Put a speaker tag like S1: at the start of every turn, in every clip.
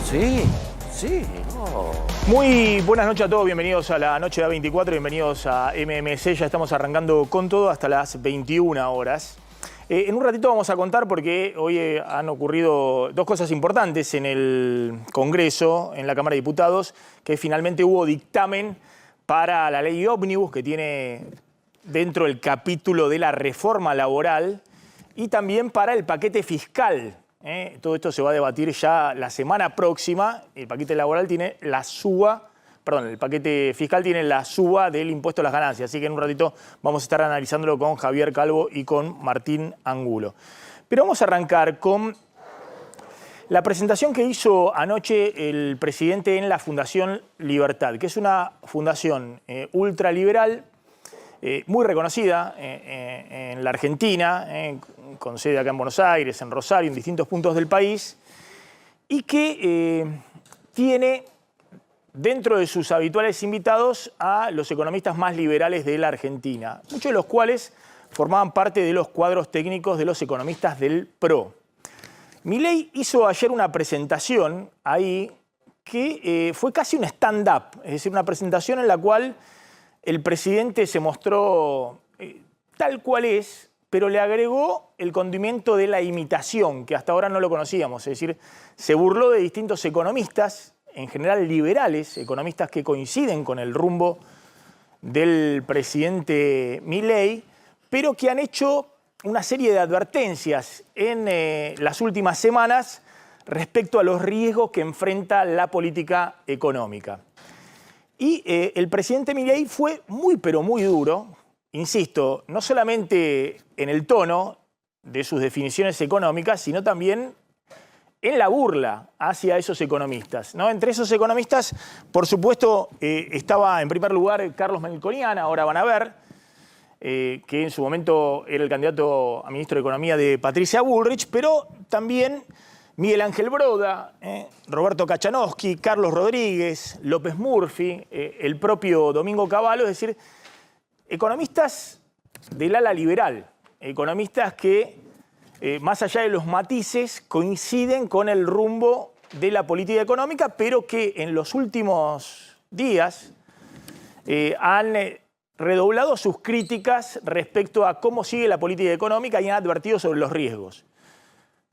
S1: Sí, sí, no.
S2: Muy buenas noches a todos, bienvenidos a la noche de A24, bienvenidos a MMC, ya estamos arrancando con todo hasta las 21 horas. En un ratito vamos a contar porque hoy han ocurrido dos cosas importantes en el Congreso, en la Cámara de Diputados, que finalmente hubo dictamen para la ley ómnibus que tiene dentro el capítulo de la reforma laboral y también para el paquete fiscal. Todo esto se va a debatir ya la semana próxima. El paquete laboral tiene la suba, perdón, el paquete fiscal tiene la suba del impuesto a las ganancias. Así que en un ratito vamos a estar analizándolo con Javier Calvo y con Martín Angulo. Pero vamos a arrancar con la presentación que hizo anoche el presidente en la Fundación Libertad, que es una fundación ultraliberal, muy reconocida en la Argentina, con sede acá en Buenos Aires, en Rosario, en distintos puntos del país, y que tiene dentro de sus habituales invitados a los economistas más liberales de la Argentina, muchos de los cuales formaban parte de los cuadros técnicos de los economistas del PRO. Milei hizo ayer una presentación ahí que fue casi un stand-up, es decir, una presentación en la cual el presidente se mostró tal cual es, pero le agregó el condimento de la imitación, que hasta ahora no lo conocíamos. Es decir, se burló de distintos economistas, en general liberales, economistas que coinciden con el rumbo del presidente Milei, pero que han hecho una serie de advertencias en las últimas semanas respecto a los riesgos que enfrenta la política económica. Y el presidente Milei fue muy, pero muy duro, insisto, no solamente en el tono de sus definiciones económicas, sino también en la burla hacia esos economistas, ¿no? Entre esos economistas, por supuesto, estaba en primer lugar Carlos Melconian, ahora van a ver, que en su momento era el candidato a ministro de Economía de Patricia Bullrich, pero también Miguel Ángel Broda, Roberto Kachanowski, Carlos Rodríguez, López Murphy, el propio Domingo Cavallo, es decir, economistas del ala liberal, economistas que, más allá de los matices, coinciden con el rumbo de la política económica, pero que en los últimos días han redoblado sus críticas respecto a cómo sigue la política económica y han advertido sobre los riesgos.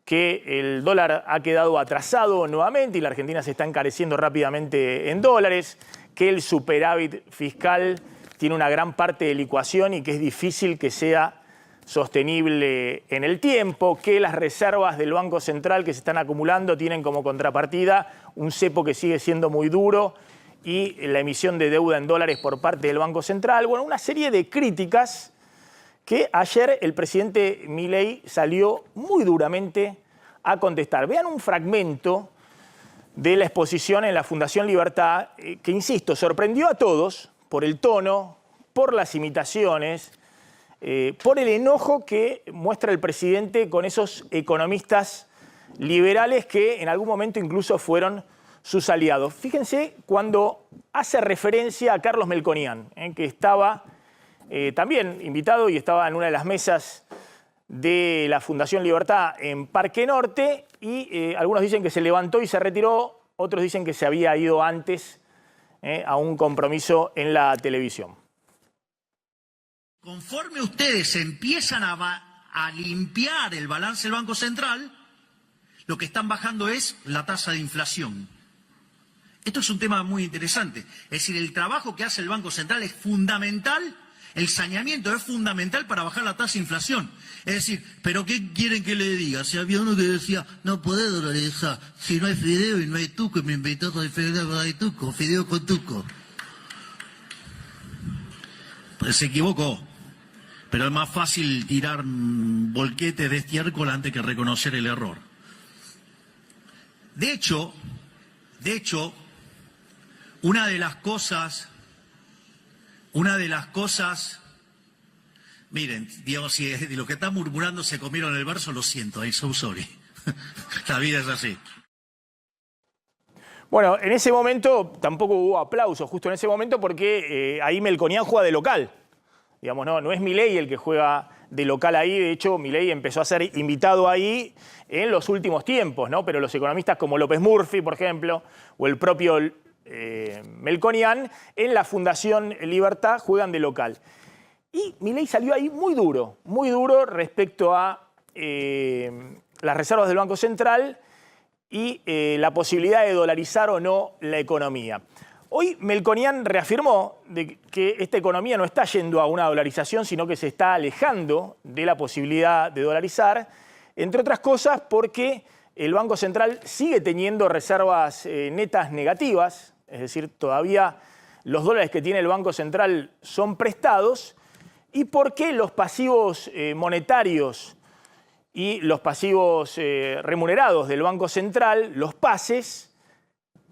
S2: Que el dólar ha quedado atrasado nuevamente y la Argentina se está encareciendo rápidamente en dólares, que el superávit fiscal tiene una gran parte de licuación y que es difícil que sea sostenible en el tiempo, que las reservas del Banco Central que se están acumulando tienen como contrapartida un cepo que sigue siendo muy duro y la emisión de deuda en dólares por parte del Banco Central. Bueno, una serie de críticas que ayer el presidente Milei salió muy duramente a contestar. Vean un fragmento de la exposición en la Fundación Libertad que, insisto, sorprendió a todos por el tono, por las imitaciones, por el enojo que muestra el presidente con esos economistas liberales que en algún momento incluso fueron sus aliados. Fíjense cuando hace referencia a Carlos Melconian, que estaba también invitado y estaba en una de las mesas de la Fundación Libertad en Parque Norte y algunos dicen que se levantó y se retiró, otros dicen que se había ido antes a un compromiso en la televisión.
S3: Conforme ustedes empiezan a limpiar el balance del Banco Central, lo que están bajando es la tasa de inflación. Esto es un tema muy interesante. Es decir, el trabajo que hace el Banco Central es fundamental. El saneamiento es fundamental para bajar la tasa de inflación. Es decir, ¿pero qué quieren que le diga? Si había uno que decía, no podés dolarizar, si no hay fideo y no hay tuco, y me invitó a fideo con hay tuco, fideo con tuco. Pues se equivocó. Pero es más fácil tirar volquete de estiércol antes que reconocer el error. De hecho, una de las cosas, miren, digamos, si de lo que están murmurando se comieron el verso, lo siento, I'm so sorry. La vida es así.
S2: Bueno, en ese momento tampoco hubo aplausos, justo en ese momento, porque ahí Melconian juega de local. Digamos, no es Milei el que juega de local ahí. De hecho, Milei empezó a ser invitado ahí en los últimos tiempos, ¿no? Pero los economistas como López Murphy, por ejemplo, o el propio Melconian, en la Fundación Libertad juegan de local. Y Milei salió ahí muy duro respecto a las reservas del Banco Central y la posibilidad de dolarizar o no la economía. Hoy Melconian reafirmó de que esta economía no está yendo a una dolarización, sino que se está alejando de la posibilidad de dolarizar, entre otras cosas porque el Banco Central sigue teniendo reservas netas negativas, es decir, todavía los dólares que tiene el Banco Central son prestados, y porque los pasivos monetarios y los pasivos remunerados del Banco Central, los pases,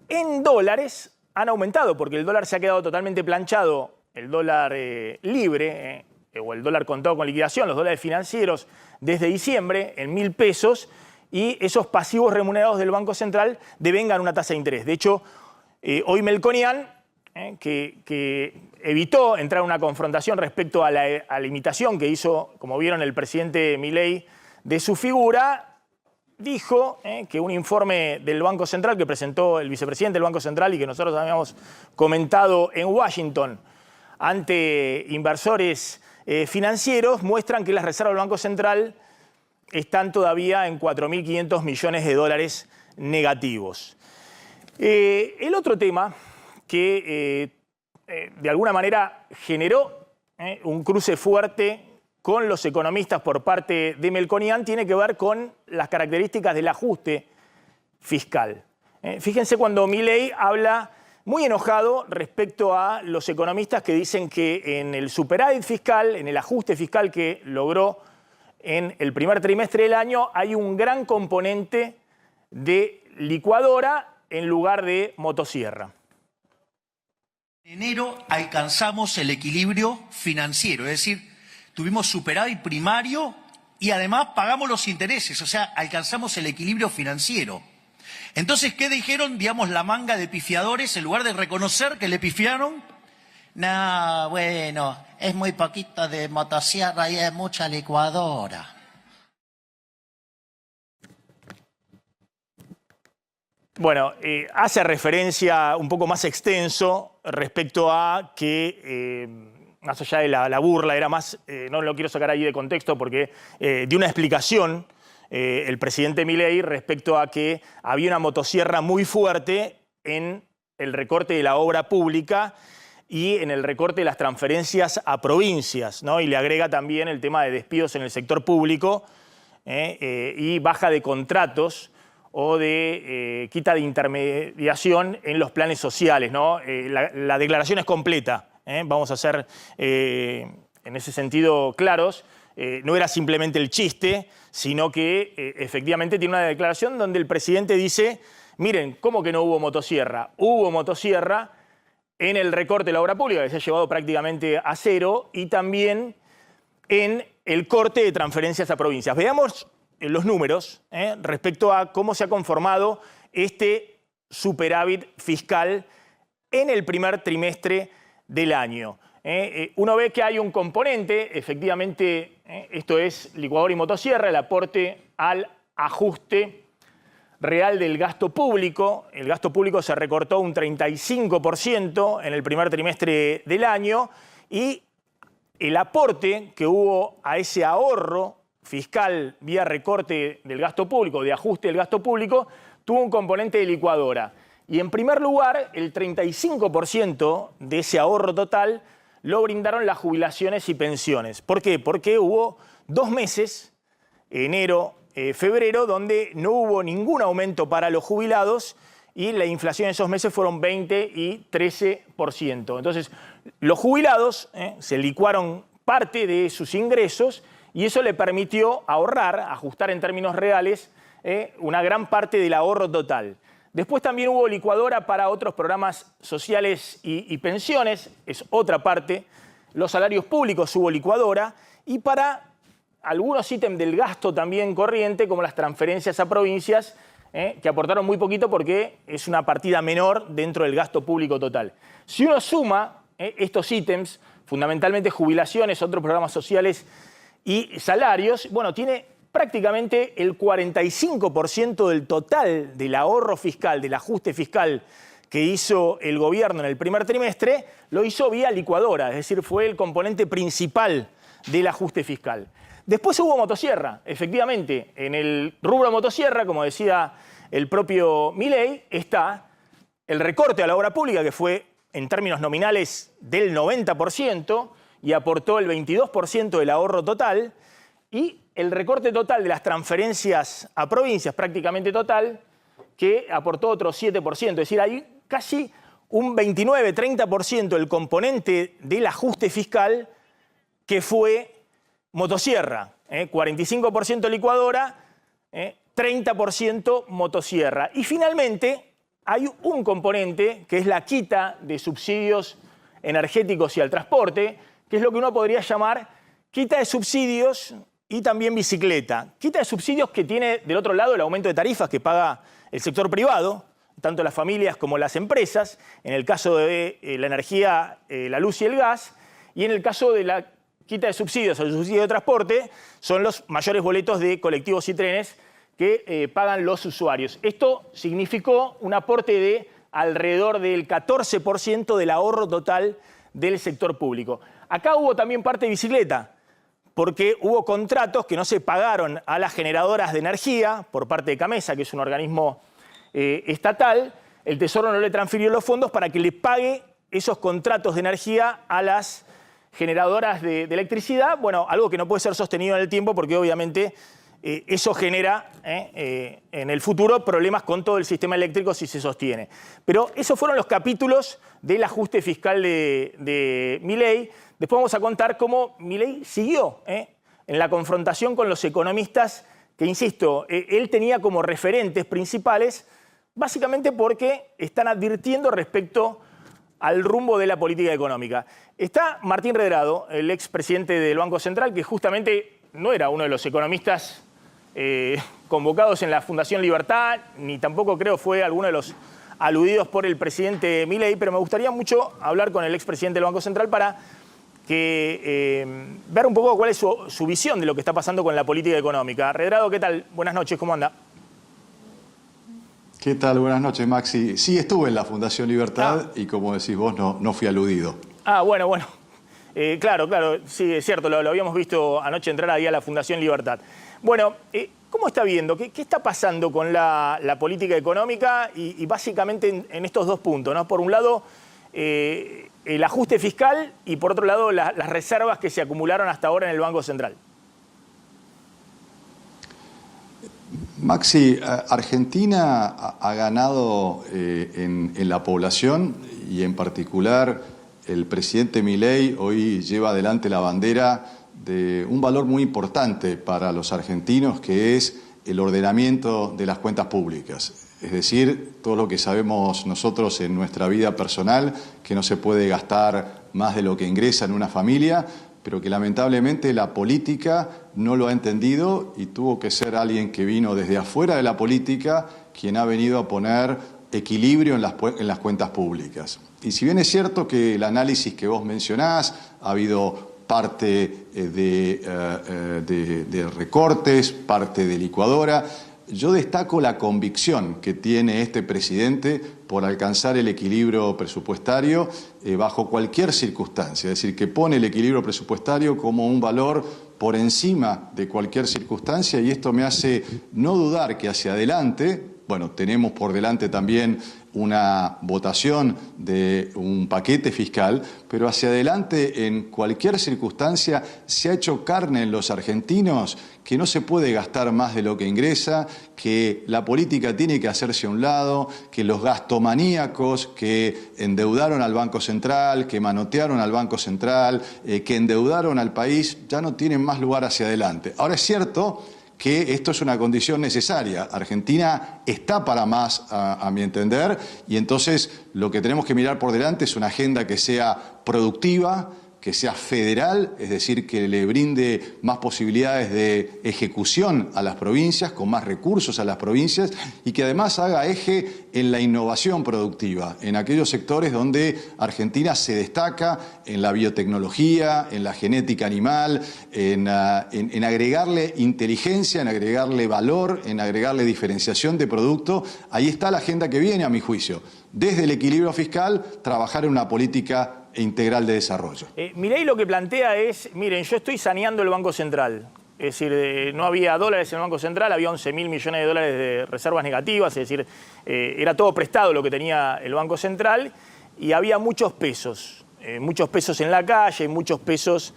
S2: en dólares han aumentado, porque el dólar se ha quedado totalmente planchado, el dólar libre, o el dólar contado con liquidación, los dólares financieros, desde diciembre en 1.000 pesos, y esos pasivos remunerados del Banco Central devengan una tasa de interés. De hecho, hoy Melconian, que evitó entrar en una confrontación respecto a la imitación que hizo, como vieron, el presidente Milei de su figura, dijo que un informe del Banco Central que presentó el vicepresidente del Banco Central y que nosotros habíamos comentado en Washington ante inversores financieros, muestran que las reservas del Banco Central están todavía en 4.500 millones de dólares negativos. El otro tema que de alguna manera generó un cruce fuerte con los economistas por parte de Melconian tiene que ver con las características del ajuste fiscal. Fíjense cuando Milei habla muy enojado respecto a los economistas que dicen que en el superávit fiscal, en el ajuste fiscal que logró en el primer trimestre del año, hay un gran componente de licuadora en lugar de motosierra.
S3: En enero alcanzamos el equilibrio financiero, es decir, tuvimos superávit primario y además pagamos los intereses, o sea, alcanzamos el equilibrio financiero. Entonces, ¿qué dijeron, digamos, la manga de pifiadores en lugar de reconocer que le pifiaron? No, bueno, es muy poquito de motosierra y es mucha licuadora.
S2: Bueno, hace referencia un poco más extenso respecto a que, más allá de la burla, era más, no lo quiero sacar ahí de contexto porque dio una explicación el presidente Milei respecto a que había una motosierra muy fuerte en el recorte de la obra pública y en el recorte de las transferencias a provincias, ¿no? Y le agrega también el tema de despidos en el sector público y baja de contratos o de quita de intermediación en los planes sociales, ¿no? La declaración es completa, vamos a ser en ese sentido claros. No era simplemente el chiste, sino que efectivamente tiene una declaración donde el presidente dice, miren, ¿cómo que no hubo motosierra? Hubo motosierra en el recorte de la obra pública, que se ha llevado prácticamente a cero, y también en el corte de transferencias a provincias. Veamos los números respecto a cómo se ha conformado este superávit fiscal en el primer trimestre del año. Uno ve que hay un componente, efectivamente, esto es licuadora y motosierra, el aporte al ajuste real del gasto público. El gasto público se recortó un 35% en el primer trimestre del año y el aporte que hubo a ese ahorro fiscal vía recorte del gasto público, de ajuste del gasto público, tuvo un componente de licuadora. Y en primer lugar, el 35% de ese ahorro total lo brindaron las jubilaciones y pensiones. ¿Por qué? Porque hubo 2 meses, enero, febrero, donde no hubo ningún aumento para los jubilados y la inflación en esos meses fueron 20 y 13%. Entonces, los jubilados se licuaron parte de sus ingresos y eso le permitió ahorrar, ajustar en términos reales, una gran parte del ahorro total. Después también hubo licuadora para otros programas sociales y pensiones, es otra parte. Los salarios públicos hubo licuadora y para algunos ítems del gasto también corriente, como las transferencias a provincias, que aportaron muy poquito porque es una partida menor dentro del gasto público total. Si uno suma estos ítems, fundamentalmente jubilaciones, otros programas sociales y salarios, bueno, tiene prácticamente el 45% del total del ahorro fiscal, del ajuste fiscal que hizo el gobierno en el primer trimestre, lo hizo vía licuadora, es decir, fue el componente principal del ajuste fiscal. Después hubo motosierra, efectivamente, en el rubro motosierra, como decía el propio Milei, está el recorte a la obra pública, que fue en términos nominales del 90% y aportó el 22% del ahorro total, y el recorte total de las transferencias a provincias, prácticamente total, que aportó otro 7%. Es decir, hay casi un 29-30% del componente del ajuste fiscal que fue motosierra. 45% licuadora, 30% motosierra. Y finalmente hay un componente que es la quita de subsidios energéticos y al transporte, que es lo que uno podría llamar quita de subsidios y también bicicleta. Quita de subsidios que tiene del otro lado el aumento de tarifas que paga el sector privado, tanto las familias como las empresas, en el caso de la energía, la luz y el gas, y en el caso de la quita de subsidios o el subsidio de transporte, son los mayores boletos de colectivos y trenes que pagan los usuarios. Esto significó un aporte de alrededor del 14% del ahorro total del sector público. Acá hubo también parte de bicicleta, porque hubo contratos que no se pagaron a las generadoras de energía por parte de Camesa, que es un organismo estatal. El Tesoro no le transfirió los fondos para que le pague esos contratos de energía a las generadoras de electricidad. Bueno, algo que no puede ser sostenido en el tiempo porque obviamente eso genera en el futuro problemas con todo el sistema eléctrico si se sostiene. Pero esos fueron los capítulos del ajuste fiscal de Milei. Después vamos a contar cómo Milei siguió en la confrontación con los economistas que, insisto, él tenía como referentes principales, básicamente porque están advirtiendo respecto al rumbo de la política económica. Está Martín Redrado, el expresidente del Banco Central, que justamente no era uno de los economistas convocados en la Fundación Libertad, ni tampoco creo fue alguno de los aludidos por el presidente Milei, pero me gustaría mucho hablar con el expresidente del Banco Central para ver un poco cuál es su visión de lo que está pasando con la política económica. Redrado, ¿qué tal? Buenas noches, ¿cómo anda?
S4: ¿Qué tal? Buenas noches, Maxi. Sí, estuve en la Fundación Libertad y como decís vos, no fui aludido.
S2: Bueno. Claro, sí, es cierto, lo habíamos visto anoche entrar ahí a la Fundación Libertad. Bueno, ¿cómo está viendo? ¿Qué está pasando con la política económica y básicamente en estos dos puntos, ¿no? Por un lado, el ajuste fiscal y por otro lado, las reservas que se acumularon hasta ahora en el Banco Central.
S4: Maxi, Argentina ha ganado en la población y en particular el presidente Milei hoy lleva adelante la bandera de un valor muy importante para los argentinos, que es el ordenamiento de las cuentas públicas. Es decir, todo lo que sabemos nosotros en nuestra vida personal, que no se puede gastar más de lo que ingresa en una familia, pero que lamentablemente la política no lo ha entendido y tuvo que ser alguien que vino desde afuera de la política quien ha venido a poner equilibrio en las cuentas públicas. Y si bien es cierto que el análisis que vos mencionás, ha habido parte de recortes, parte de licuadora, yo destaco la convicción que tiene este presidente por alcanzar el equilibrio presupuestario bajo cualquier circunstancia, es decir, que pone el equilibrio presupuestario como un valor por encima de cualquier circunstancia, y esto me hace no dudar que hacia adelante, bueno, tenemos por delante también una votación de un paquete fiscal, pero hacia adelante en cualquier circunstancia se ha hecho carne en los argentinos que no se puede gastar más de lo que ingresa, que la política tiene que hacerse a un lado, que los gastomaníacos que endeudaron al Banco Central, que manotearon al Banco Central, que endeudaron al país, ya no tienen más lugar hacia adelante. Ahora es cierto que esto es una condición necesaria. Argentina está para más, a mi entender, y entonces lo que tenemos que mirar por delante es una agenda que sea productiva, que sea federal, es decir, que le brinde más posibilidades de ejecución a las provincias, con más recursos a las provincias, y que además haga eje en la innovación productiva, en aquellos sectores donde Argentina se destaca, en la biotecnología, en la genética animal, en agregarle inteligencia, en agregarle valor, en agregarle diferenciación de producto. Ahí está la agenda que viene, a mi juicio. Desde el equilibrio fiscal, trabajar en una política integral de desarrollo.
S2: Milei lo que plantea es, miren, yo estoy saneando el Banco Central. Es decir, no había dólares en el Banco Central, había 11.000 millones de dólares de reservas negativas, es decir, era todo prestado lo que tenía el Banco Central y había muchos pesos en la calle, muchos pesos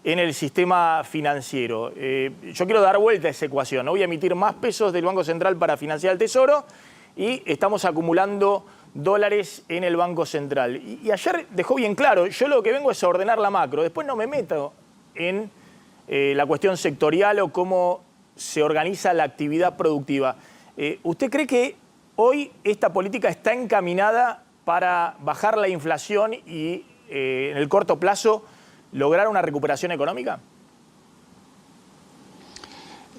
S2: en el sistema financiero. Yo quiero dar vuelta a esa ecuación, ¿no? Voy a emitir más pesos del Banco Central para financiar el Tesoro y estamos acumulando dólares en el Banco Central. Y ayer dejó bien claro, yo lo que vengo es a ordenar la macro, después no me meto en la cuestión sectorial o cómo se organiza la actividad productiva. ¿Usted cree que hoy esta política está encaminada para bajar la inflación y en el corto plazo lograr una recuperación económica?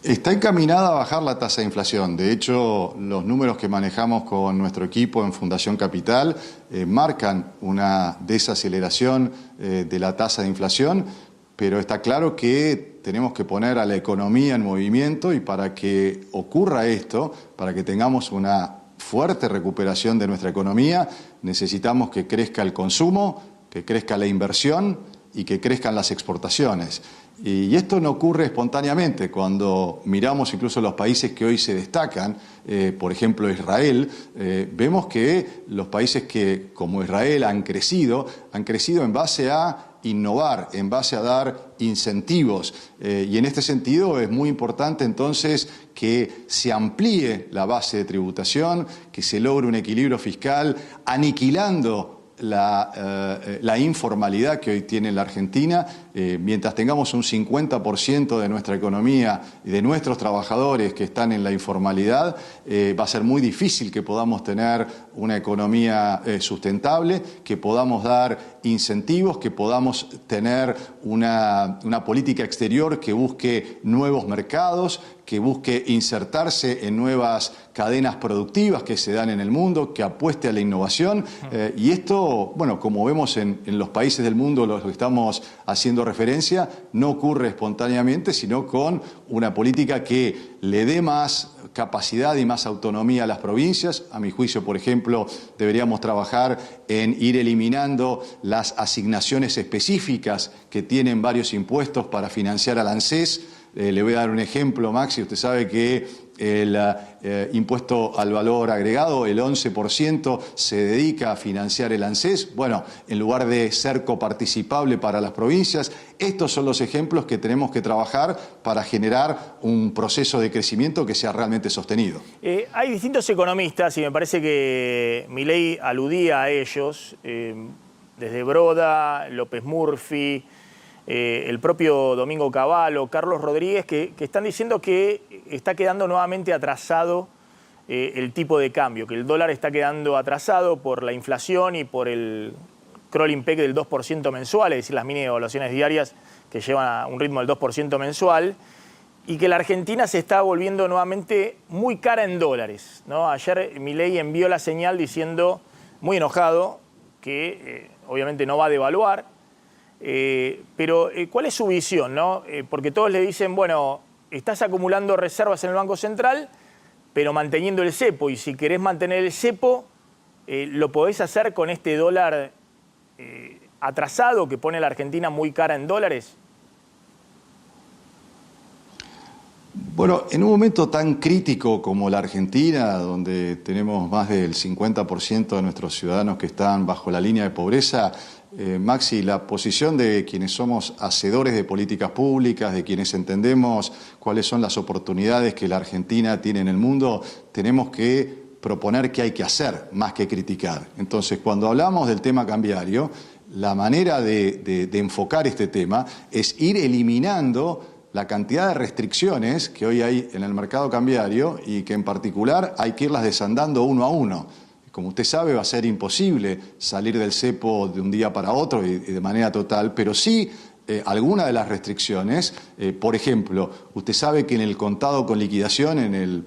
S4: Está encaminada a bajar la tasa de inflación. De hecho, los números que manejamos con nuestro equipo en Fundación Capital marcan una desaceleración de la tasa de inflación, pero está claro que tenemos que poner a la economía en movimiento y para que ocurra esto, para que tengamos una fuerte recuperación de nuestra economía, necesitamos que crezca el consumo, que crezca la inversión y que crezcan las exportaciones. Y esto no ocurre espontáneamente. Cuando miramos incluso los países que hoy se destacan, por ejemplo Israel, vemos que los países que, como Israel, han crecido en base a innovar, en base a dar incentivos. Y en este sentido es muy importante entonces que se amplíe la base de tributación, que se logre un equilibrio fiscal, aniquilando la informalidad que hoy tiene la Argentina. Mientras tengamos un 50% de nuestra economía y de nuestros trabajadores que están en la informalidad, va a ser muy difícil que podamos tener una economía sustentable, que podamos dar incentivos, que podamos tener una política exterior que busque nuevos mercados, que busque insertarse en nuevas cadenas productivas que se dan en el mundo, que apueste a la innovación. Y esto, bueno, como vemos en los países del mundo, los que estamos haciendo referencia, no ocurre espontáneamente, sino con una política que le dé más capacidad y más autonomía a las provincias. A mi juicio, por ejemplo, deberíamos trabajar en ir eliminando las asignaciones específicas que tienen varios impuestos para financiar al ANSES. Le voy a dar un ejemplo, Maxi. Usted sabe que el impuesto al valor agregado, el 11%, se dedica a financiar el ANSES. Bueno, en lugar de ser coparticipable para las provincias, estos son los ejemplos que tenemos que trabajar para generar un proceso de crecimiento que sea realmente sostenido.
S2: Hay distintos economistas y me parece que Milei aludía a ellos, desde Broda, López Murphy, el propio Domingo Cavallo, Carlos Rodríguez, que están diciendo que está quedando nuevamente atrasado el tipo de cambio, que el dólar está quedando atrasado por la inflación y por el crawling peg del 2% mensual, es decir, las mini evaluaciones diarias que llevan a un ritmo del 2% mensual, y que la Argentina se está volviendo nuevamente muy cara en dólares, ¿no? Ayer Milei envió la señal diciendo, muy enojado, que obviamente no va a devaluar. Pero ¿cuál es su visión, no? Porque todos le dicen, bueno, estás acumulando reservas en el Banco Central, pero manteniendo el cepo. Y si querés mantener el cepo, lo podés hacer con este dólar atrasado que pone a la Argentina muy cara en dólares.
S4: Bueno, en un momento tan crítico como la Argentina, donde tenemos más del 50% de nuestros ciudadanos que están bajo la línea de pobreza, Maxi, la posición de quienes somos hacedores de políticas públicas, de quienes entendemos cuáles son las oportunidades que la Argentina tiene en el mundo, tenemos que proponer qué hay que hacer más que criticar. Entonces, cuando hablamos del tema cambiario, la manera de enfocar este tema es ir eliminando la cantidad de restricciones que hoy hay en el mercado cambiario y que en particular hay que irlas desandando uno a uno. Como usted sabe, va a ser imposible salir del cepo de un día para otro y de manera total, pero sí algunas de las restricciones. Por ejemplo, usted sabe que en el contado con liquidación, en el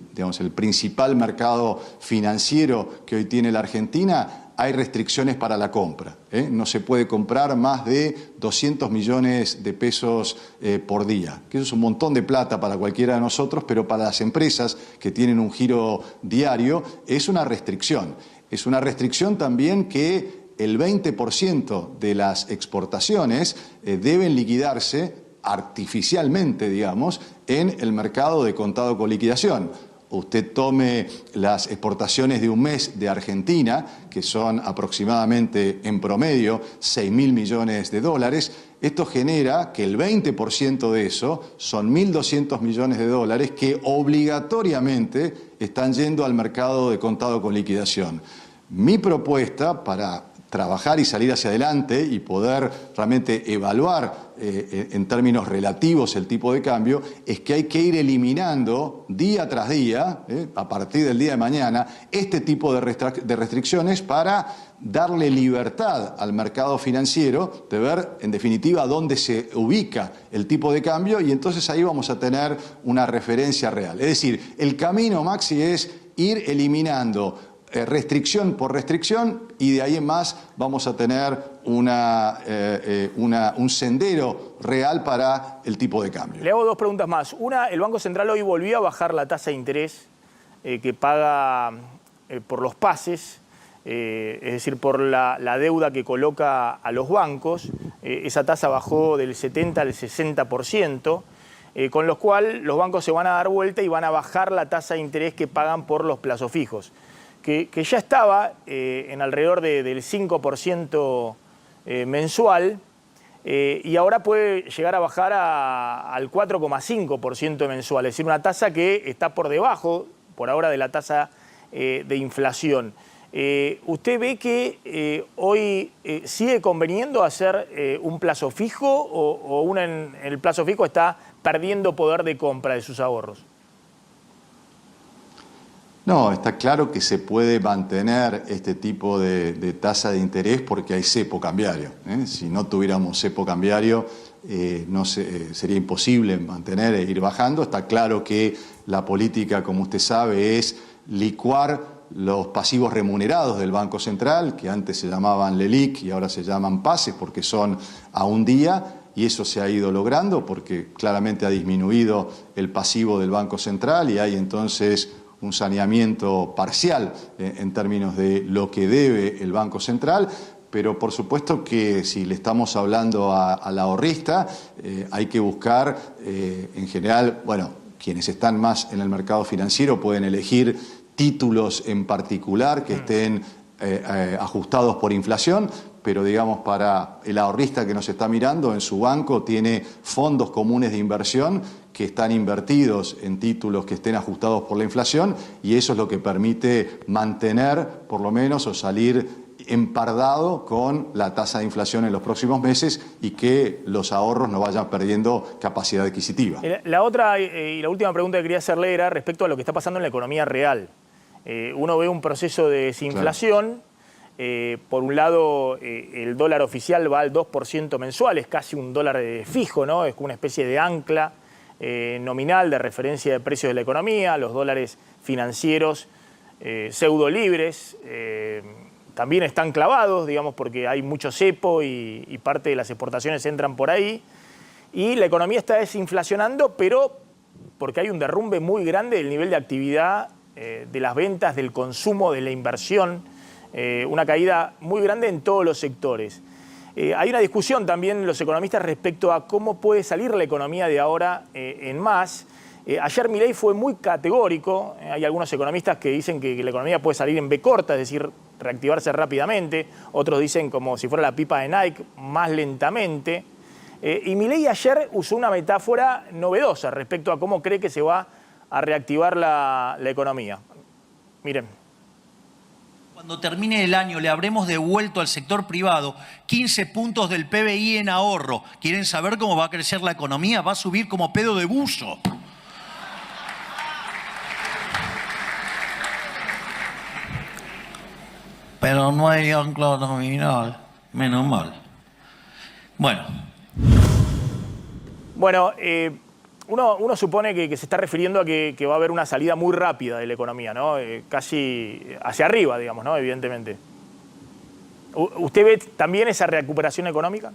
S4: principal mercado financiero que hoy tiene la Argentina, hay restricciones para la compra. No se puede comprar más de 200 millones de pesos por día, que eso es un montón de plata para cualquiera de nosotros, pero para las empresas que tienen un giro diario es una restricción. Es una restricción también que el 20% de las exportaciones deben liquidarse artificialmente, digamos, en el mercado de contado con liquidación. Usted tome las exportaciones de un mes de Argentina, que son aproximadamente en promedio 6.000 millones de dólares, esto genera que el 20% de eso son 1.200 millones de dólares que obligatoriamente están yendo al mercado de contado con liquidación. Mi propuesta para trabajar y salir hacia adelante y poder realmente evaluar en términos relativos el tipo de cambio es que hay que ir eliminando día tras día, a partir del día de mañana, este tipo de restricciones para darle libertad al mercado financiero de ver en definitiva dónde se ubica el tipo de cambio y entonces ahí vamos a tener una referencia real. Es decir, el camino, Maxi, es ir eliminando restricción por restricción y de ahí en más vamos a tener un sendero real para el tipo de cambio.
S2: Le hago dos preguntas más. Una, el Banco Central hoy volvió a bajar la tasa de interés que paga por los pases, es decir, por la deuda que coloca a los bancos. Esa tasa bajó del 70 al 60%, con lo cual los bancos se van a dar vuelta y van a bajar la tasa de interés que pagan por los plazos fijos, que ya estaba en alrededor del 5% mensual, y ahora puede llegar a bajar al 4,5% mensual, es decir, una tasa que está por debajo, por ahora, de la tasa de inflación. ¿Usted ve que hoy sigue conveniendo hacer un plazo fijo o en el plazo fijo está perdiendo poder de compra de sus ahorros?
S4: No, está claro que se puede mantener este tipo de tasa de interés porque hay cepo cambiario. Si no tuviéramos cepo cambiario, sería imposible mantener e ir bajando. Está claro que la política, como usted sabe, es licuar los pasivos remunerados del Banco Central, que antes se llamaban LELIQ y ahora se llaman PASES porque son a un día, y eso se ha ido logrando porque claramente ha disminuido el pasivo del Banco Central y hay entonces un saneamiento parcial en términos de lo que debe el Banco Central, pero por supuesto que si le estamos hablando al ahorrista, hay que buscar, en general, bueno, quienes están más en el mercado financiero pueden elegir títulos en particular que estén ajustados por inflación, pero digamos para el ahorrista que nos está mirando, en su banco tiene fondos comunes de inversión que están invertidos en títulos que estén ajustados por la inflación y eso es lo que permite mantener, por lo menos, o salir empardado con la tasa de inflación en los próximos meses y que los ahorros no vayan perdiendo capacidad adquisitiva.
S2: La otra y la última pregunta que quería hacerle era respecto a lo que está pasando en la economía real. Uno ve un proceso de desinflación. Claro. Por un lado, el dólar oficial va al 2% mensual, es casi un dólar fijo, ¿no? Es como una especie de ancla nominal de referencia de precios de la economía. Los dólares financieros pseudo libres también están clavados, digamos, porque hay mucho cepo y parte de las exportaciones entran por ahí. Y la economía está desinflacionando, pero porque hay un derrumbe muy grande del nivel de actividad, de las ventas, del consumo, de la inversión, una caída muy grande en todos los sectores. Hay una discusión también los economistas respecto a cómo puede salir la economía de ahora en más. Ayer Milei fue muy categórico. Hay algunos economistas que dicen que la economía puede salir en B corta, es decir, reactivarse rápidamente. Otros dicen como si fuera la pipa de Nike, más lentamente. Y Milei ayer usó una metáfora novedosa respecto a cómo cree que se va a reactivar la economía. Miren.
S3: Cuando termine el año le habremos devuelto al sector privado 15 puntos del PBI en ahorro. ¿Quieren saber cómo va a crecer la economía? Va a subir como pedo de buzo.
S5: pero no hay ancla nominal. Menos mal. Bueno.
S2: Bueno, uno supone que se está refiriendo a que va a haber una salida muy rápida de la economía, ¿no? Casi hacia arriba, digamos, ¿no? Evidentemente. ¿Usted ve también esa recuperación económica?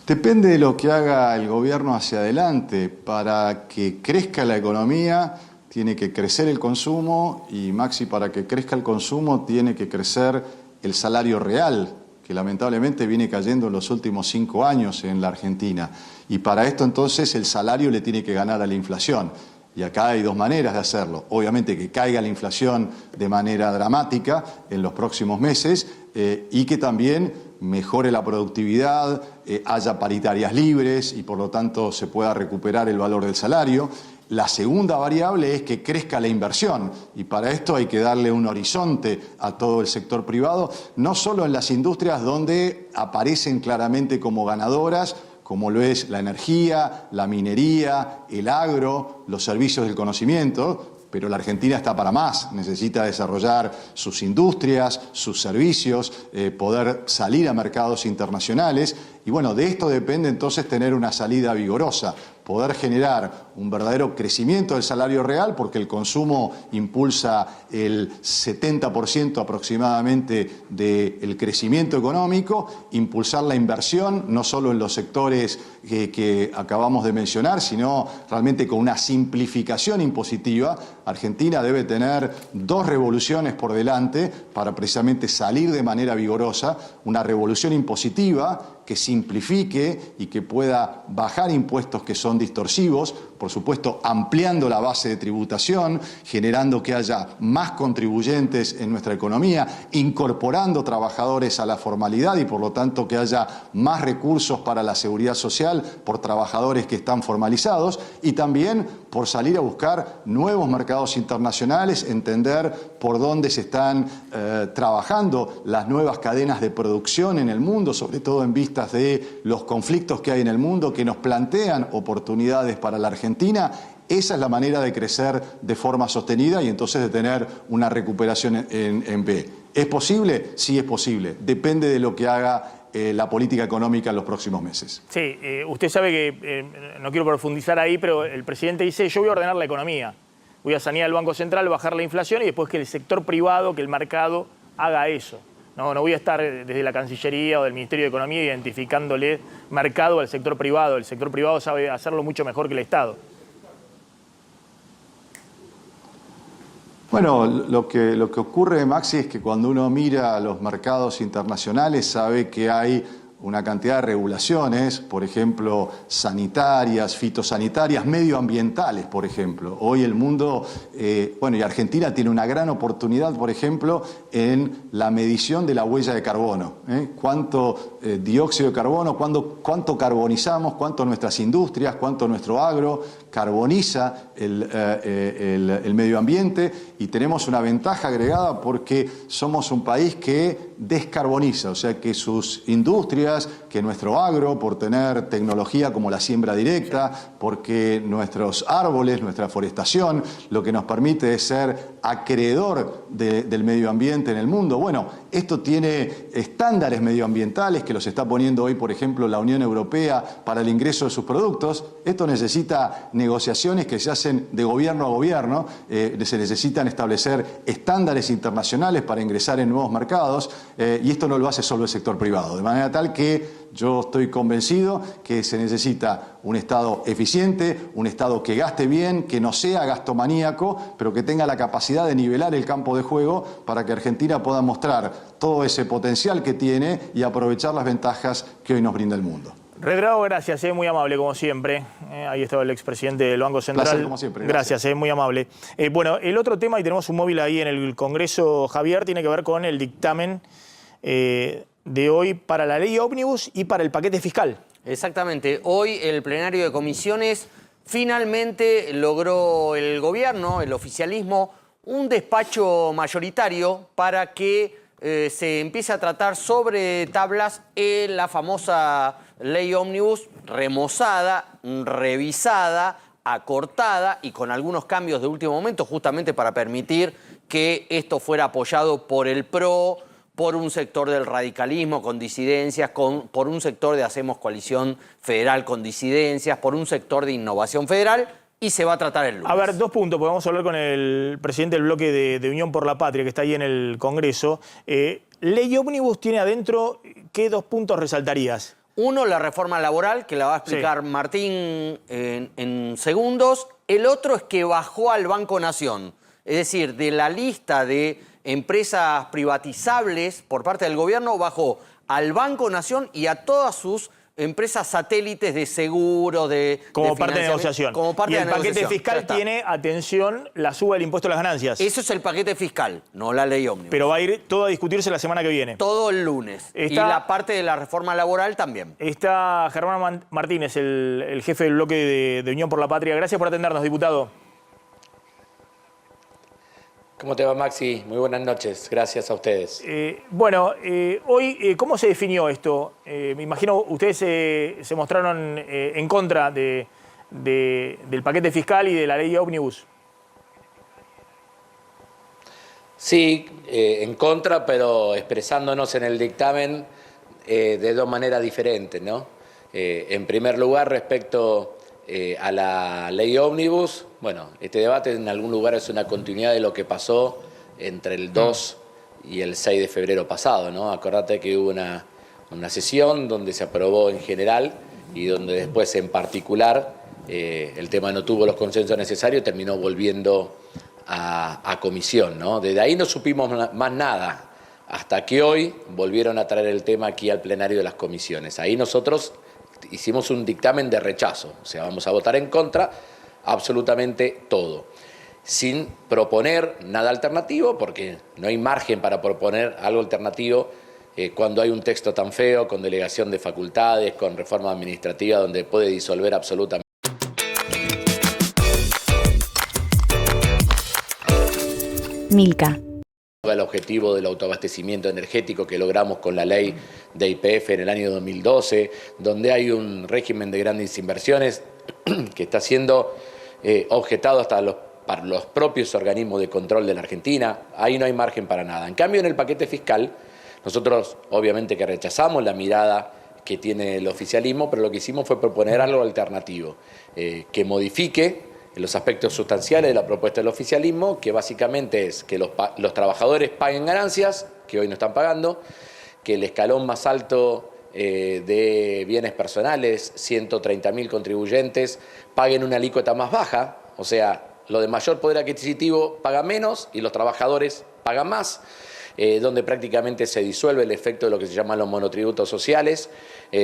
S4: Depende de lo que haga el gobierno hacia adelante. Para que crezca la economía tiene que crecer el consumo y, Maxi, para que crezca el consumo tiene que crecer el salario real, que lamentablemente viene cayendo en los últimos 5 años en la Argentina. Y para esto entonces el salario le tiene que ganar a la inflación. Y acá hay 2 maneras de hacerlo. Obviamente que caiga la inflación de manera dramática en los próximos meses y que también mejore la productividad, haya paritarias libres y por lo tanto se pueda recuperar el valor del salario. La segunda variable es que crezca la inversión y para esto hay que darle un horizonte a todo el sector privado, no solo en las industrias donde aparecen claramente como ganadoras, como lo es la energía, la minería, el agro, los servicios del conocimiento, pero la Argentina está para más, necesita desarrollar sus industrias, sus servicios, poder salir a mercados internacionales y bueno, de esto depende entonces tener una salida vigorosa, poder generar un verdadero crecimiento del salario real porque el consumo impulsa el 70% aproximadamente del crecimiento económico, impulsar la inversión no solo en los sectores que acabamos de mencionar, sino realmente con una simplificación impositiva. Argentina debe tener 2 revoluciones por delante para precisamente salir de manera vigorosa, una revolución impositiva que simplifique y que pueda bajar impuestos que son distorsivos, por supuesto ampliando la base de tributación, generando que haya más contribuyentes en nuestra economía, incorporando trabajadores a la formalidad y por lo tanto que haya más recursos para la seguridad social por trabajadores que están formalizados y también por salir a buscar nuevos mercados internacionales, entender por dónde se están trabajando las nuevas cadenas de producción en el mundo, sobre todo en vistas de los conflictos que hay en el mundo que nos plantean oportunidades para la Argentina. Esa es la manera de crecer de forma sostenida y entonces de tener una recuperación en B. ¿Es posible? Sí es posible. Depende de lo que haga la política económica en los próximos meses.
S2: Sí, usted sabe que, no quiero profundizar ahí, pero el presidente dice, yo voy a ordenar la economía. Voy a sanear el Banco Central, bajar la inflación y después que el sector privado, que el mercado haga eso. No voy a estar desde la Cancillería o del Ministerio de Economía identificándole mercado al sector privado. El sector privado sabe hacerlo mucho mejor que el Estado.
S4: Bueno, lo que ocurre, Maxi, es que cuando uno mira los mercados internacionales sabe que hay una cantidad de regulaciones, por ejemplo, sanitarias, fitosanitarias, medioambientales, por ejemplo. Hoy el mundo, y Argentina tiene una gran oportunidad, por ejemplo, en la medición de la huella de carbono. Cuánto dióxido de carbono, cuánto carbonizamos, cuánto nuestras industrias, cuánto nuestro agro carboniza el medio ambiente y tenemos una ventaja agregada porque somos un país que descarboniza, o sea que sus industrias, que nuestro agro, por tener tecnología como la siembra directa, porque nuestros árboles, nuestra forestación, lo que nos permite es ser acreedor del medio ambiente en el mundo. Bueno, esto tiene estándares medioambientales que los está poniendo hoy, por ejemplo, la Unión Europea para el ingreso de sus productos. Esto necesita negociaciones que se hacen de gobierno a gobierno, se necesitan establecer estándares internacionales para ingresar en nuevos mercados y esto no lo hace solo el sector privado, de manera tal que yo estoy convencido que se necesita un Estado eficiente, un Estado que gaste bien, que no sea gastomaníaco, pero que tenga la capacidad de nivelar el campo de juego para que Argentina pueda mostrar todo ese potencial que tiene y aprovechar las ventajas que hoy nos brinda el mundo.
S2: Redrado, gracias, muy amable como siempre. Ahí estaba el expresidente del Banco Central.
S4: Placer, como siempre.
S2: Gracias, muy amable. Bueno, el otro tema, y tenemos un móvil ahí en el Congreso, Javier, tiene que ver con el dictamen de hoy para la ley ómnibus y para el paquete fiscal.
S1: Exactamente. Hoy el plenario de comisiones finalmente logró el gobierno, el oficialismo, un despacho mayoritario para que se empiece a tratar sobre tablas la famosa ley ómnibus remozada, revisada, acortada y con algunos cambios de último momento, justamente para permitir que esto fuera apoyado por el PRO, por un sector del radicalismo con disidencias, por un sector de Hacemos Coalición Federal con disidencias, por un sector de Innovación Federal, y se va a tratar el lunes.
S2: A ver, 2 puntos, porque vamos a hablar con el presidente del bloque de Unión por la Patria, que está ahí en el Congreso. Ley Ómnibus tiene adentro, ¿qué 2 puntos resaltarías?
S1: Uno, la reforma laboral, que la va a explicar Martín en segundos. El otro es que bajó al Banco Nación. Es decir, de la lista de empresas privatizables por parte del gobierno, bajó al Banco Nación y a todas sus empresas satélites de seguro,
S2: como parte de negociación.
S1: Como parte
S2: y
S1: de
S2: el
S1: la
S2: paquete
S1: negociación.
S2: fiscal tiene, atención, la suba del impuesto a las ganancias.
S1: Eso es el paquete fiscal, no la ley ómnibus.
S2: Pero va a ir todo a discutirse la semana que viene.
S1: Todo el lunes. Y la parte de la reforma laboral también.
S2: Está Germán Martínez, el jefe del bloque de Unión por la Patria. Gracias por atendernos, diputado.
S6: ¿Cómo te va, Maxi? Muy buenas noches. Gracias a ustedes.
S2: Hoy, ¿cómo se definió esto? Me imagino ustedes se mostraron en contra del paquete fiscal y de la ley ómnibus.
S6: Sí, en contra, pero expresándonos en el dictamen de 2 maneras diferentes, ¿no? En primer lugar, respecto a la ley ómnibus, bueno, este debate en algún lugar es una continuidad de lo que pasó entre el 2 y el 6 de febrero pasado, ¿no? Acordate que hubo una sesión donde se aprobó en general y donde después en particular el tema no tuvo los consensos necesarios, terminó volviendo a comisión, ¿no? Desde ahí no supimos más nada, hasta que hoy volvieron a traer el tema aquí al plenario de las comisiones. Ahí nosotros hicimos un dictamen de rechazo, o sea, vamos a votar en contra absolutamente todo, sin proponer nada alternativo, porque no hay margen para proponer algo alternativo cuando hay un texto tan feo, con delegación de facultades, con reforma administrativa, donde puede disolver absolutamente.
S7: Milka.
S6: El objetivo del autoabastecimiento energético que logramos con la ley de YPF en el año 2012, donde hay un régimen de grandes inversiones que está siendo objetado hasta para los propios organismos de control de la Argentina. Ahí no hay margen para nada. En cambio, en el paquete fiscal, nosotros obviamente que rechazamos la mirada que tiene el oficialismo, pero lo que hicimos fue proponer algo alternativo, que modifique los aspectos sustanciales de la propuesta del oficialismo, que básicamente es que los trabajadores paguen ganancias, que hoy no están pagando, que el escalón más alto de bienes personales, 130.000 contribuyentes, paguen una alícuota más baja, o sea, lo de mayor poder adquisitivo paga menos y los trabajadores pagan más, donde prácticamente se disuelve el efecto de lo que se llaman los monotributos sociales,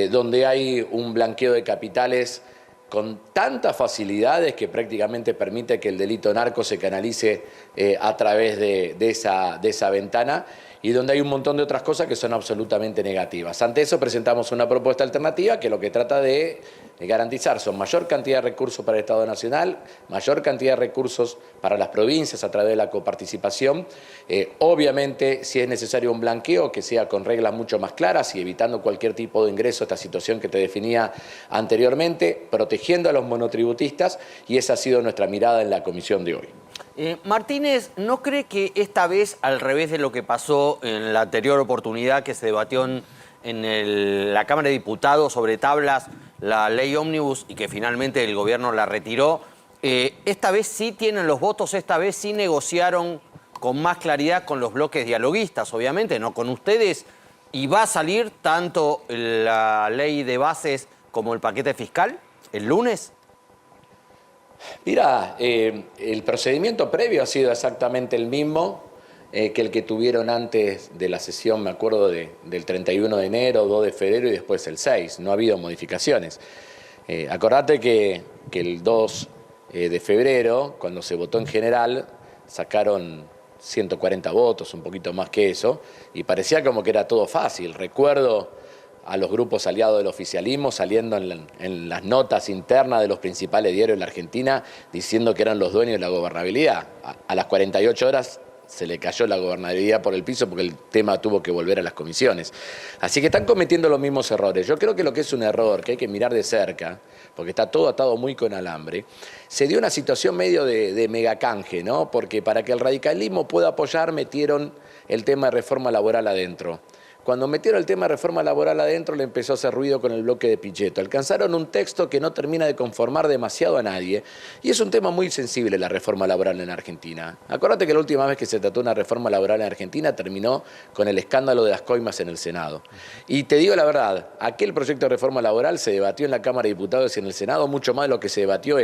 S6: donde hay un blanqueo de capitales con tantas facilidades que prácticamente permite que el delito narco se canalice a través de esa ventana, y donde hay un montón de otras cosas que son absolutamente negativas. Ante eso presentamos una propuesta alternativa que lo que trata de garantizar son mayor cantidad de recursos para el Estado Nacional, mayor cantidad de recursos para las provincias a través de la coparticipación, obviamente si es necesario un blanqueo que sea con reglas mucho más claras y evitando cualquier tipo de ingreso, esta situación que te definía anteriormente, protegiendo a los monotributistas, y esa ha sido nuestra mirada en la comisión de hoy.
S1: Martínez, ¿no cree que esta vez, al revés de lo que pasó en la anterior oportunidad que se debatió en la Cámara de Diputados sobre tablas la ley ómnibus y que finalmente el gobierno la retiró, esta vez sí tienen los votos, esta vez sí negociaron con más claridad con los bloques dialoguistas, obviamente, no con ustedes, y va a salir tanto la ley de bases como el paquete fiscal el lunes?
S6: Mira, el procedimiento previo ha sido exactamente el mismo que el que tuvieron antes de la sesión, me acuerdo, del 31 de enero, 2 de febrero y después el 6. No ha habido modificaciones. Acordate que el 2 de febrero, cuando se votó en general, sacaron 140 votos, un poquito más que eso, y parecía como que era todo fácil. Recuerdo a los grupos aliados del oficialismo saliendo en las notas internas de los principales diarios de la Argentina diciendo que eran los dueños de la gobernabilidad. A las 48 horas se le cayó la gobernabilidad por el piso porque el tema tuvo que volver a las comisiones. Así que están cometiendo los mismos errores. Yo creo que lo que es un error, que hay que mirar de cerca, porque está todo atado muy con alambre, se dio una situación medio de megacanje, ¿no? Porque para que el radicalismo pueda apoyar, metieron el tema de reforma laboral adentro. Cuando metieron el tema de reforma laboral adentro, le empezó a hacer ruido con el bloque de Pichetto. Alcanzaron un texto que no termina de conformar demasiado a nadie. Y es un tema muy sensible la reforma laboral en Argentina. Acuérdate que la última vez que se trató una reforma laboral en Argentina terminó con el escándalo de las coimas en el Senado. Y te digo la verdad, aquel proyecto de reforma laboral se debatió en la Cámara de Diputados y en el Senado mucho más de lo que se debatió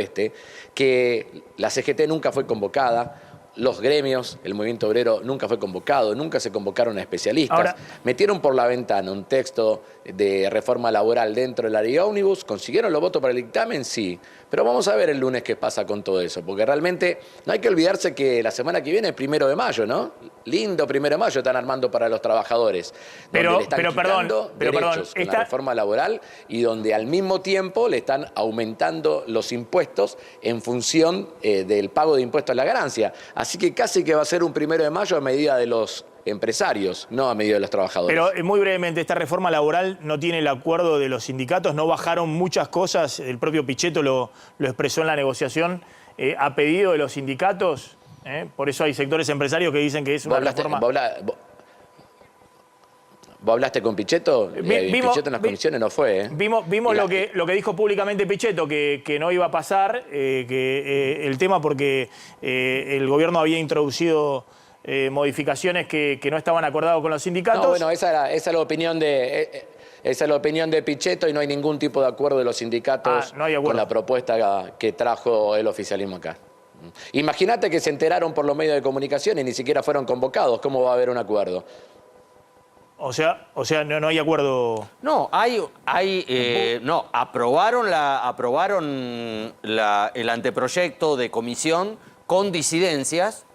S6: que la CGT nunca fue convocada. Los gremios, el movimiento obrero nunca fue convocado, nunca se convocaron a especialistas.
S2: Ahora,
S6: metieron por la ventana un texto de reforma laboral dentro de la ley ómnibus, consiguieron los votos para el dictamen, sí. Pero vamos a ver el lunes qué pasa con todo eso, porque realmente no hay que olvidarse que la semana que viene es 1 de mayo, ¿no? Lindo 1 de mayo están armando para los trabajadores.
S2: Pero
S6: le están quitando derechos con la reforma laboral y donde al mismo tiempo le están aumentando los impuestos en función del pago de impuestos a la ganancia. Así que casi que va a ser un 1 de mayo a medida de los empresarios, no a medida de los trabajadores.
S2: Pero muy brevemente, esta reforma laboral no tiene el acuerdo de los sindicatos, no bajaron muchas cosas, el propio Pichetto lo expresó en la negociación, a pedido de los sindicatos, por eso hay sectores empresarios que dicen que es una reforma...
S6: ¿Vos hablaste con Pichetto? Pichetto en las comisiones no fue.
S2: Vimos lo que dijo públicamente Pichetto, que no iba a pasar el tema porque el gobierno había introducido modificaciones que no estaban acordadas con los sindicatos.
S6: No, bueno, esa es la opinión de Pichetto y no hay ningún tipo de acuerdo de los sindicatos
S2: no hay acuerdo
S6: con la propuesta que trajo el oficialismo acá. Imagínate que se enteraron por los medios de comunicación y ni siquiera fueron convocados. ¿Cómo va a haber un acuerdo?
S2: O sea, no hay acuerdo.
S1: No, aprobaron el anteproyecto de comisión con disidencias,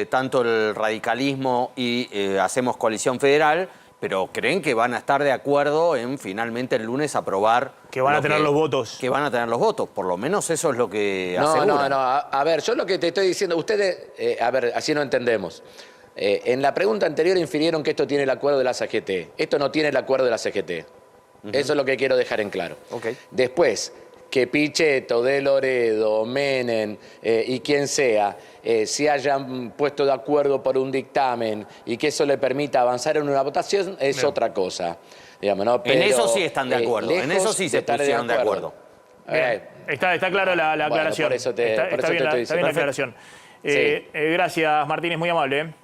S1: tanto el radicalismo y Hacemos Coalición Federal, pero creen que van a estar de acuerdo en finalmente el lunes aprobar.
S2: Que van a tener los votos.
S1: Que van a tener los votos, por lo menos eso es lo que aseguran.
S6: A ver, yo lo que te estoy diciendo, ustedes, a ver, así no entendemos. En la pregunta anterior infirieron que esto tiene el acuerdo de la CGT. Esto no tiene el acuerdo de la CGT. Eso es lo que quiero dejar en claro.
S1: Okay.
S6: Después, que Pichetto, De Loredo, Menem y quien sea se hayan puesto de acuerdo por un dictamen y que eso le permita avanzar en una votación es otra cosa. Digamos, ¿no? Pero,
S1: en eso sí están de acuerdo, en eso sí se pusieron de acuerdo.
S2: Está claro la aclaración.
S6: Por eso te estoy diciendo.
S2: Está bien la aclaración.
S6: Sí.
S2: Gracias, Martínez, muy amable.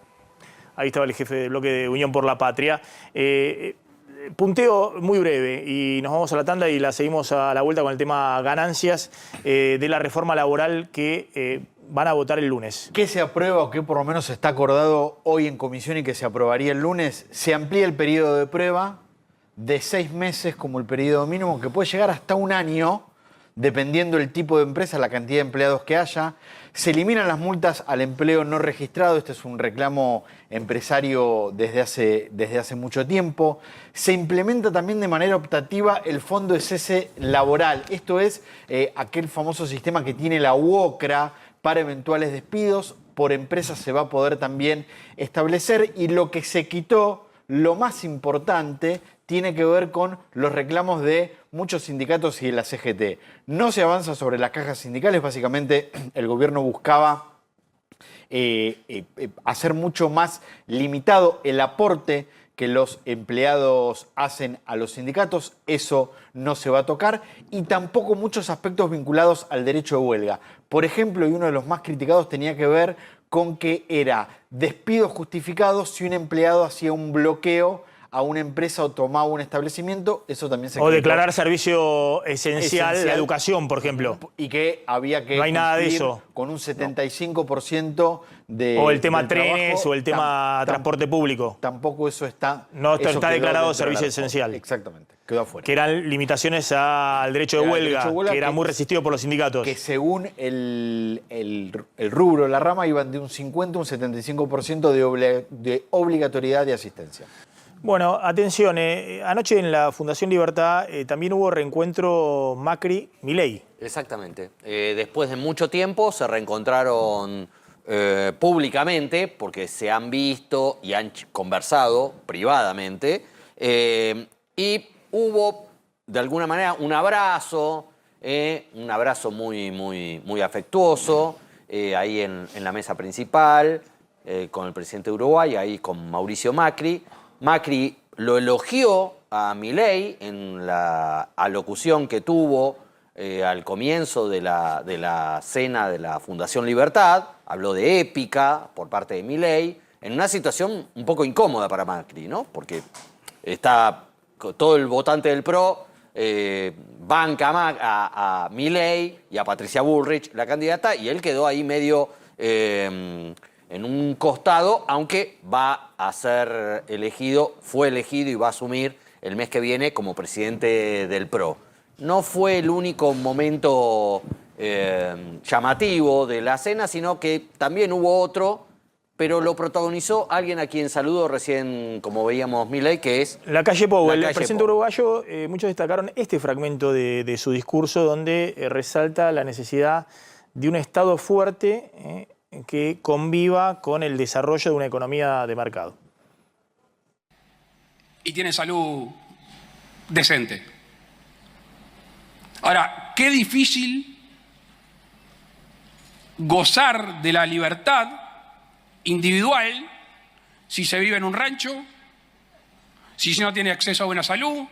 S2: Ahí estaba el jefe del bloque de Unión por la Patria. Punteo muy breve y nos vamos a la tanda y la seguimos a la vuelta con el tema ganancias de la reforma laboral que van a votar el lunes.
S8: ¿Qué se aprueba o qué por lo menos está acordado hoy en comisión y que se aprobaría el lunes? Se amplía el periodo de prueba de 6 meses como el periodo mínimo, que puede llegar hasta 1 año, dependiendo del tipo de empresa, la cantidad de empleados que haya. Se eliminan las multas al empleo no registrado. Este es un reclamo empresario desde hace mucho tiempo. Se implementa también de manera optativa el fondo de cese laboral. Esto es aquel famoso sistema que tiene la UOCRA para eventuales despidos. Por empresas se va a poder también establecer. Y lo que se quitó, lo más importante, tiene que ver con los reclamos de muchos sindicatos y de la CGT. No se avanza sobre las cajas sindicales. Básicamente el gobierno buscaba hacer mucho más limitado el aporte que los empleados hacen a los sindicatos. Eso no se va a tocar. Y tampoco muchos aspectos vinculados al derecho de huelga. Por ejemplo, y uno de los más criticados tenía que ver con que era despido justificado si un empleado hacía un bloqueo a una empresa o tomaba un establecimiento. Eso también se...
S2: O declarar servicio esencial, la educación, por ejemplo.
S8: Y que había que...
S2: No hay nada de eso.
S8: Con un 75% de...
S2: O el tema trenes
S8: trabajo,
S2: o el tema transporte público.
S8: Tampoco eso está...
S2: No está declarado servicio esencial.
S8: Exactamente, quedó afuera.
S2: Que eran limitaciones al derecho de huelga, que era muy resistido por los sindicatos.
S8: Que según el rubro, la rama, iban de un 50 a un 75% de obligatoriedad de asistencia.
S2: Bueno, atención, anoche en la Fundación Libertad también hubo reencuentro Macri-Milei.
S1: Exactamente. Después de mucho tiempo se reencontraron públicamente, porque se han visto y han conversado privadamente, y hubo de alguna manera un abrazo muy afectuoso, ahí en la mesa principal, con el presidente de Uruguay, ahí con Mauricio Macri. Macri lo elogió a Milei en la alocución que tuvo al comienzo de la cena de la Fundación Libertad. Habló de épica por parte de Milei, en una situación un poco incómoda para Macri, ¿no? Porque está todo el votante del PRO, banca a Milei y a Patricia Bullrich, la candidata, y él quedó ahí medio en un costado, aunque va a ser elegido, fue elegido y va a asumir el mes que viene como presidente del PRO. No fue el único momento llamativo de la cena, sino que también hubo otro, pero lo protagonizó alguien a quien saludo recién, como veíamos, Milei, que es
S2: Lacalle Pou. El presidente
S1: Pou.
S2: uruguayo, muchos destacaron este fragmento de su discurso donde resalta la necesidad de un Estado fuerte que conviva con el desarrollo de una economía de mercado.
S9: Y tiene salud decente. Ahora, qué difícil gozar de la libertad individual si se vive en un rancho, si no tiene acceso a buena salud,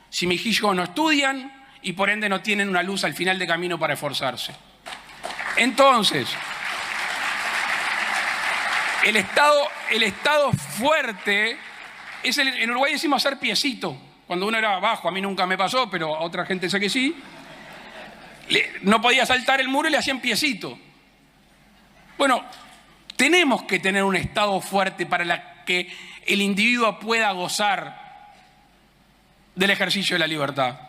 S9: si mis hijos no estudian y por ende no tienen una luz al final de camino para esforzarse. Entonces, el Estado fuerte es en Uruguay decimos hacer piecito. Cuando uno era bajo, a mí nunca me pasó, pero a otra gente sé que sí, no podía saltar el muro y le hacían piecito. Bueno, tenemos que tener un Estado fuerte para que el individuo pueda gozar del ejercicio de la libertad.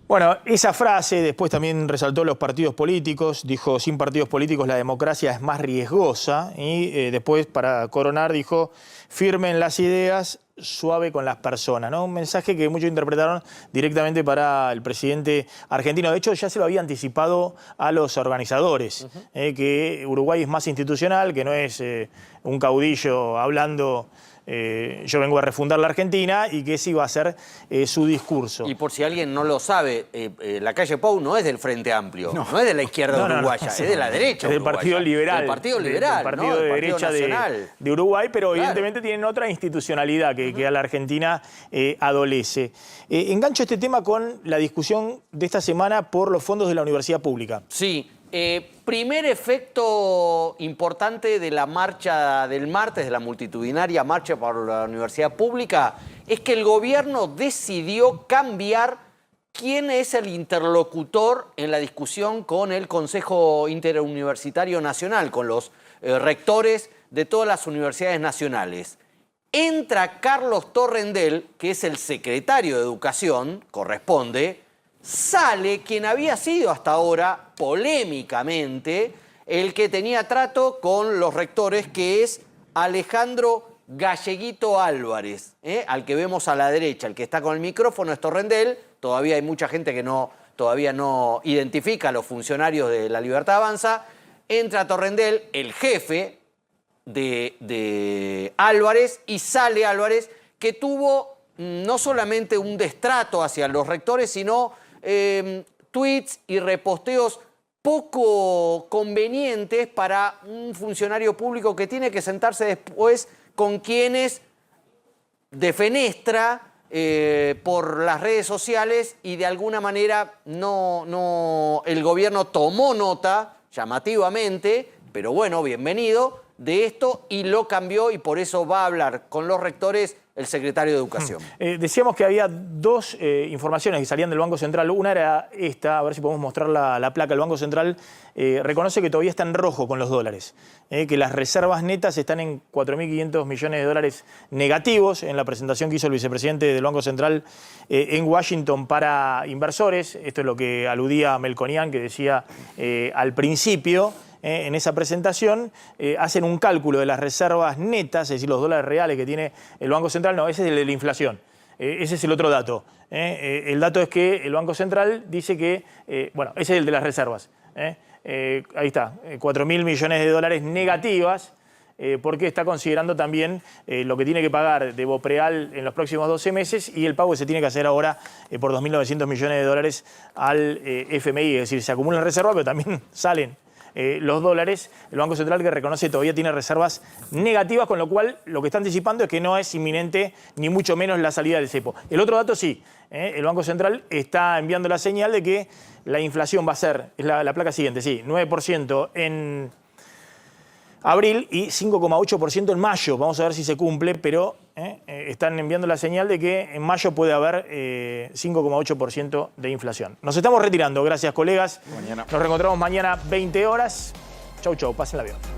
S2: Bueno, esa frase después también resaltó los partidos políticos, dijo, sin partidos políticos la democracia es más riesgosa, y después, para coronar, dijo, firme en las ideas, suave con las personas, ¿no? Un mensaje que muchos interpretaron directamente para el presidente argentino. De hecho, ya se lo había anticipado a los organizadores, que Uruguay es más institucional, que no es un caudillo hablando... yo vengo a refundar la Argentina, y que ese iba a ser su discurso.
S1: Y por si alguien no lo sabe, Lacalle Pou no es del Frente Amplio, no es de la izquierda uruguaya, es de la derecha
S2: es del Partido Liberal.
S1: Del Partido Liberal,
S2: del Partido
S1: ¿no?
S2: de
S1: Del
S2: derecha
S1: Partido Nacional.
S2: de Uruguay, pero
S1: claro,
S2: evidentemente tienen otra institucionalidad que a la Argentina adolece. Engancho este tema con la discusión de esta semana por los fondos de la universidad pública.
S1: Sí. Primer efecto importante de la marcha del martes, de la multitudinaria marcha por la universidad pública, es que el gobierno decidió cambiar quién es el interlocutor en la discusión con el Consejo Interuniversitario Nacional, con los rectores de todas las universidades nacionales. Entra Carlos Torrendel, que es el secretario de Educación, corresponde. Sale quien había sido hasta ahora, polémicamente, el que tenía trato con los rectores, que es Alejandro Galleguito Álvarez, al que vemos a la derecha. El que está con el micrófono es Torrendel. Todavía hay mucha gente que todavía no identifica a los funcionarios de La Libertad Avanza. Entra Torrendel, el jefe de Álvarez, y sale Álvarez, que tuvo no solamente un destrato hacia los rectores, sino tweets y reposteos poco convenientes para un funcionario público que tiene que sentarse después con quienes defenestra por las redes sociales, y de alguna manera el gobierno tomó nota, llamativamente, pero bueno, bienvenido, de esto, y lo cambió, y por eso va a hablar con los rectores el secretario de Educación.
S2: Decíamos que había dos informaciones que salían del Banco Central. Una era esta, a ver si podemos mostrar la placa. El Banco Central reconoce que todavía está en rojo con los dólares, que las reservas netas están en 4.500 millones de dólares negativos, en la presentación que hizo el vicepresidente del Banco Central en Washington para inversores. Esto es lo que aludía Melconian, que decía al principio. En esa presentación hacen un cálculo de las reservas netas, es decir, los dólares reales que tiene el Banco Central. No, ese es el de la inflación. Ese es el otro dato. El dato es que el Banco Central dice que, bueno, ese es el de las reservas. Ahí está, 4.000 millones de dólares negativas, porque está considerando también lo que tiene que pagar de Bopreal en los próximos 12 meses y el pago que se tiene que hacer ahora por 2.900 millones de dólares al FMI. Es decir, se acumulan reservas, pero también salen los dólares. El Banco Central, que reconoce, todavía tiene reservas negativas, con lo cual lo que está anticipando es que no es inminente ni mucho menos la salida del cepo. El otro dato sí, el Banco Central está enviando la señal de que la inflación va a ser, es la placa siguiente, sí, 9% en abril y 5,8% en mayo. Vamos a ver si se cumple, pero están enviando la señal de que en mayo puede haber 5,8% de inflación. Nos estamos retirando. Gracias, colegas. Nos reencontramos mañana 20 horas. Chau, chau. Pásenla bien.